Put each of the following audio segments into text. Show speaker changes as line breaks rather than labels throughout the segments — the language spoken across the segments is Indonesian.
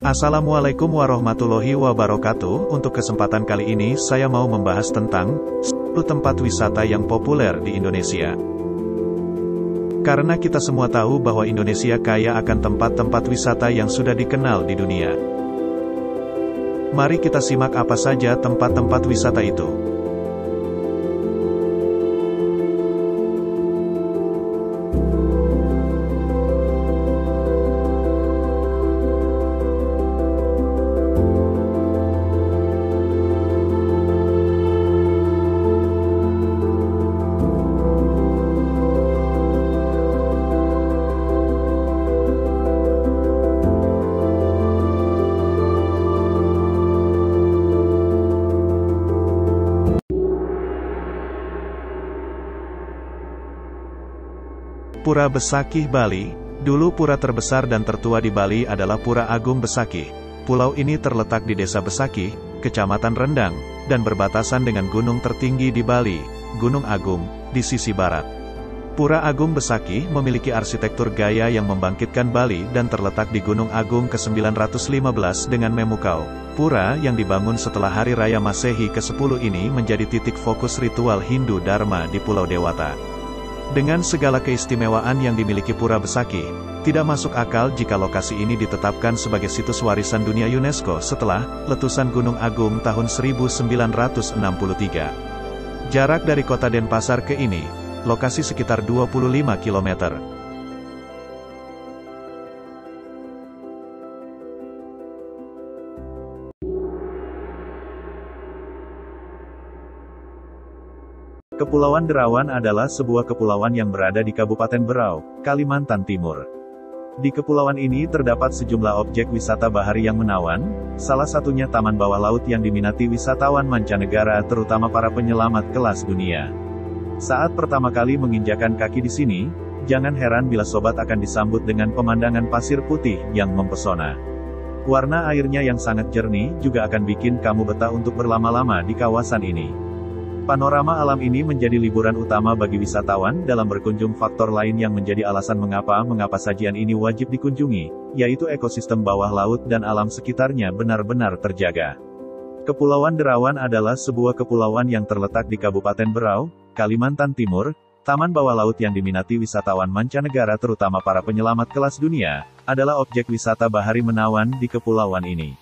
Assalamualaikum warahmatullahi wabarakatuh. Untuk kesempatan kali ini saya mau membahas tentang 10 tempat wisata yang populer di Indonesia. Karena kita semua tahu bahwa Indonesia kaya akan tempat-tempat wisata yang sudah dikenal di dunia. Mari kita simak apa saja tempat-tempat wisata itu. Pura Besakih, Bali. Dulu pura terbesar dan tertua di Bali adalah Pura Agung Besakih. Pulau ini terletak di Desa Besakih, Kecamatan Rendang, dan berbatasan dengan gunung tertinggi di Bali, Gunung Agung, di sisi barat. Pura Agung Besakih memiliki arsitektur gaya yang membangkitkan Bali dan terletak di Gunung Agung ke-915 dengan memukau. Pura yang dibangun setelah Hari Raya Masehi ke-10 ini menjadi titik fokus ritual Hindu Dharma di Pulau Dewata. Dengan segala keistimewaan yang dimiliki Pura Besakih, tidak masuk akal jika lokasi ini ditetapkan sebagai situs warisan dunia UNESCO setelah letusan Gunung Agung tahun 1963. Jarak dari kota Denpasar ke ini, lokasi sekitar 25 km. Kepulauan Derawan adalah sebuah kepulauan yang berada di Kabupaten Berau, Kalimantan Timur. Di kepulauan ini terdapat sejumlah objek wisata bahari yang menawan, salah satunya taman bawah laut yang diminati wisatawan mancanegara terutama para penyelamat kelas dunia. Saat pertama kali menginjakan kaki di sini, jangan heran bila sobat akan disambut dengan pemandangan pasir putih yang mempesona. Warna airnya yang sangat jernih juga akan bikin kamu betah untuk berlama-lama di kawasan ini. Panorama alam ini menjadi liburan utama bagi wisatawan dalam berkunjung. Faktor lain yang menjadi alasan mengapa sajian ini wajib dikunjungi, yaitu ekosistem bawah laut dan alam sekitarnya benar-benar terjaga. Kepulauan Derawan adalah sebuah kepulauan yang terletak di Kabupaten Berau, Kalimantan Timur. Taman bawah laut yang diminati wisatawan mancanegara terutama para penyelamat kelas dunia, adalah objek wisata bahari menawan di kepulauan ini.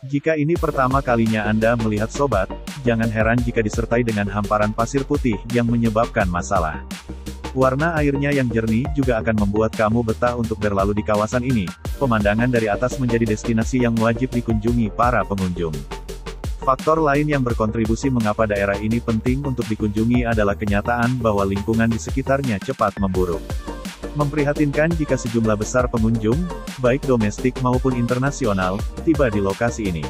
Jika ini pertama kalinya Anda melihat sobat, jangan heran jika disertai dengan hamparan pasir putih yang menyebabkan masalah. Warna airnya yang jernih juga akan membuat kamu betah untuk berlalu di kawasan ini. Pemandangan dari atas menjadi destinasi yang wajib dikunjungi para pengunjung. Faktor lain yang berkontribusi mengapa daerah ini penting untuk dikunjungi adalah kenyataan bahwa lingkungan di sekitarnya cepat memburuk. Memprihatinkan jika sejumlah besar pengunjung, baik domestik maupun internasional, tiba di lokasi ini.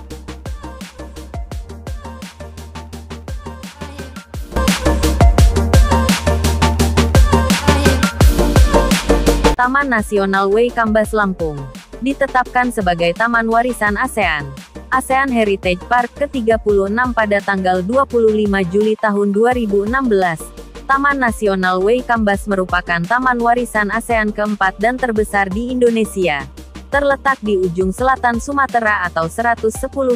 Taman Nasional Way Kambas Lampung ditetapkan sebagai Taman Warisan ASEAN Heritage Park ke-36 pada tanggal 25 Juli tahun 2016. Taman Nasional Way Kambas merupakan taman warisan ASEAN keempat dan terbesar di Indonesia. Terletak di ujung selatan Sumatera atau 110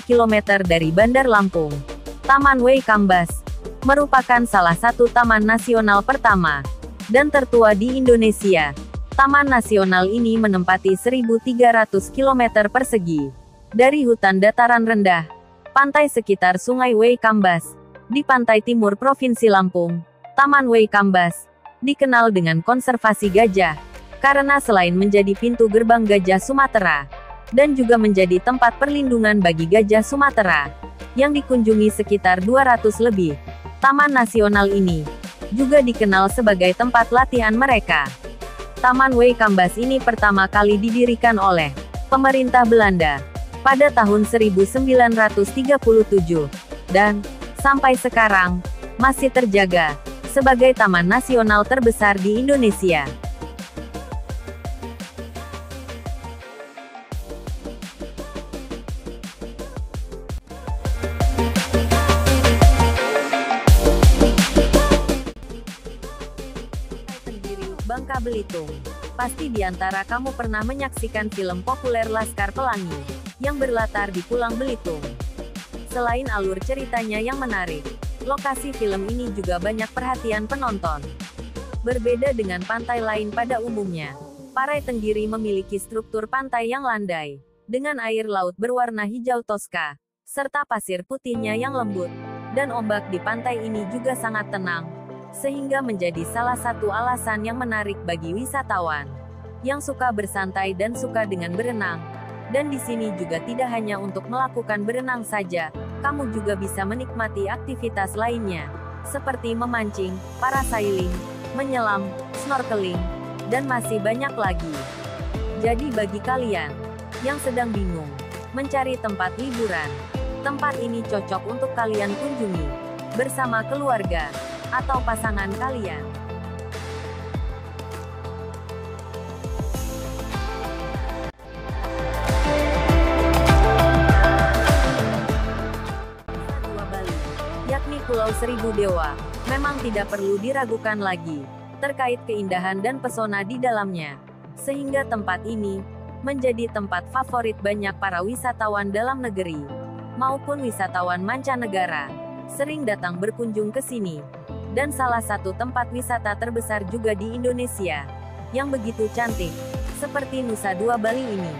km dari Bandar Lampung. Taman Way Kambas merupakan salah satu taman nasional pertama dan tertua di Indonesia. Taman nasional ini menempati 1.300 km persegi dari hutan dataran rendah, pantai sekitar Sungai Way Kambas, di pantai timur Provinsi Lampung. Taman Way Kambas dikenal dengan konservasi gajah, karena selain menjadi pintu gerbang gajah Sumatera, dan juga menjadi tempat perlindungan bagi gajah Sumatera, yang dikunjungi sekitar 200 lebih. Taman nasional ini juga dikenal sebagai tempat latihan mereka. Taman Way Kambas ini pertama kali didirikan oleh pemerintah Belanda pada tahun 1937, dan sampai sekarang masih terjaga sebagai taman nasional terbesar di Indonesia. Bangka Belitung. Pasti di antara kamu pernah menyaksikan film populer Laskar Pelangi. yang berlatar di Pulang Belitung. Selain alur ceritanya yang menarik, lokasi film ini juga banyak perhatian penonton. Berbeda dengan pantai lain pada umumnya, Parai Tenggiri memiliki struktur pantai yang landai, dengan air laut berwarna hijau toska, serta pasir putihnya yang lembut, dan ombak di pantai ini juga sangat tenang, sehingga menjadi salah satu alasan yang menarik bagi wisatawan yang suka bersantai dan suka dengan berenang. Dan di sini juga tidak hanya untuk melakukan berenang saja, kamu juga bisa menikmati aktivitas lainnya, seperti memancing, parasailing, menyelam, snorkeling, dan masih banyak lagi. Jadi bagi kalian yang sedang bingung mencari tempat liburan, tempat ini cocok untuk kalian kunjungi bersama keluarga atau pasangan kalian. Nusa Dua Bali, yakni Pulau Seribu Dewa, memang tidak perlu diragukan lagi terkait keindahan dan pesona di dalamnya, sehingga tempat ini menjadi tempat favorit banyak para wisatawan dalam negeri maupun wisatawan mancanegara, sering datang berkunjung ke sini. Dan salah satu tempat wisata terbesar juga di Indonesia, yang begitu cantik, seperti Nusa Dua Bali ini.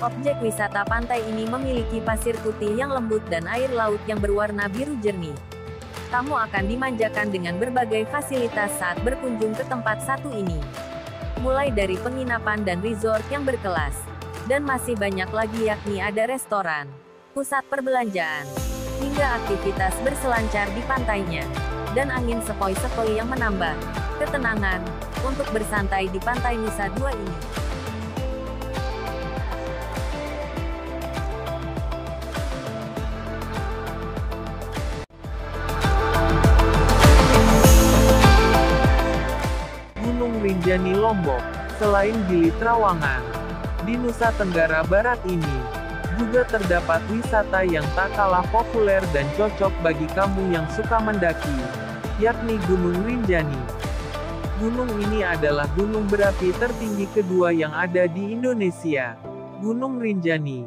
Objek wisata pantai ini memiliki pasir putih yang lembut dan air laut yang berwarna biru jernih. Kamu akan dimanjakan dengan berbagai fasilitas saat berkunjung ke tempat satu ini. Mulai dari penginapan dan resort yang berkelas, dan masih banyak lagi, yakni ada restoran, pusat perbelanjaan, hingga aktivitas berselancar di pantainya, dan angin sepoi-sepoi yang menambah ketenangan untuk bersantai di pantai Nusa Dua ini.
Gunung Rinjani Lombok. Selain Gili Trawangan, di Nusa Tenggara Barat ini juga terdapat wisata yang tak kalah populer dan cocok bagi kamu yang suka mendaki, yakni Gunung Rinjani. Gunung ini adalah gunung berapi tertinggi kedua yang ada di Indonesia. Gunung Rinjani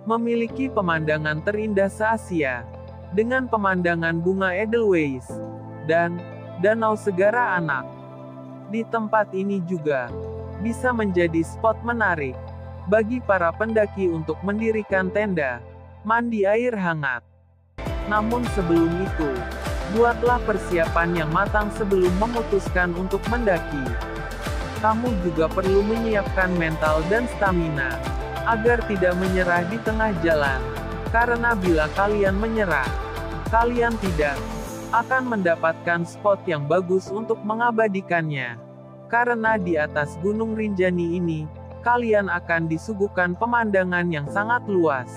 memiliki pemandangan terindah se-Asia, dengan pemandangan bunga Edelweiss dan Danau Segara Anak. Di tempat ini juga bisa menjadi spot menarik bagi para pendaki untuk mendirikan tenda, mandi air hangat. Namun sebelum itu, buatlah persiapan yang matang sebelum memutuskan untuk mendaki. Kamu juga perlu menyiapkan mental dan stamina, agar tidak menyerah di tengah jalan. Karena bila kalian menyerah, kalian tidak akan mendapatkan spot yang bagus untuk mengabadikannya. Karena di atas Gunung Rinjani ini, kalian akan disuguhkan pemandangan yang sangat luas.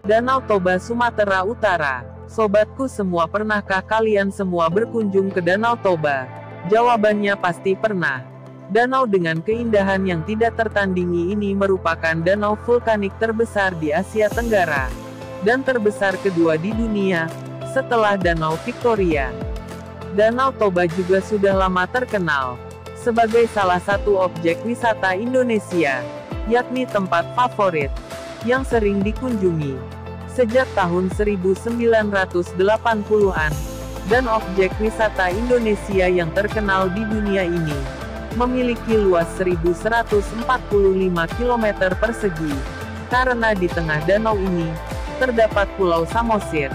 Danau Toba, Sumatera Utara. Sobatku semua, pernahkah kalian semua berkunjung ke Danau Toba? Jawabannya pasti pernah. Danau dengan keindahan yang tidak tertandingi ini merupakan danau vulkanik terbesar di Asia Tenggara, dan terbesar kedua di dunia, setelah Danau Victoria. Danau Toba juga sudah lama terkenal sebagai salah satu objek wisata Indonesia, yakni tempat favorit yang sering dikunjungi sejak tahun 1980-an, dan objek wisata Indonesia yang terkenal di dunia ini memiliki luas 1.145 km persegi, karena di tengah danau ini terdapat Pulau Samosir,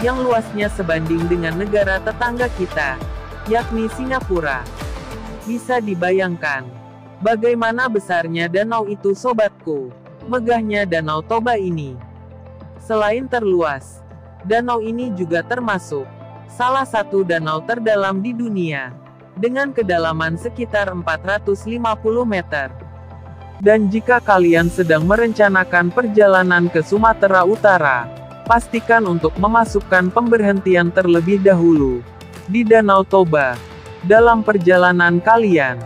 yang luasnya sebanding dengan negara tetangga kita, yakni Singapura. Bisa dibayangkan bagaimana besarnya danau itu, sobatku. Megahnya Danau Toba ini. Selain terluas, danau ini juga termasuk salah satu danau terdalam di dunia, dengan kedalaman sekitar 450 meter. Dan jika kalian sedang merencanakan perjalanan ke Sumatera Utara, pastikan untuk memasukkan pemberhentian terlebih dahulu di Danau Toba dalam perjalanan kalian.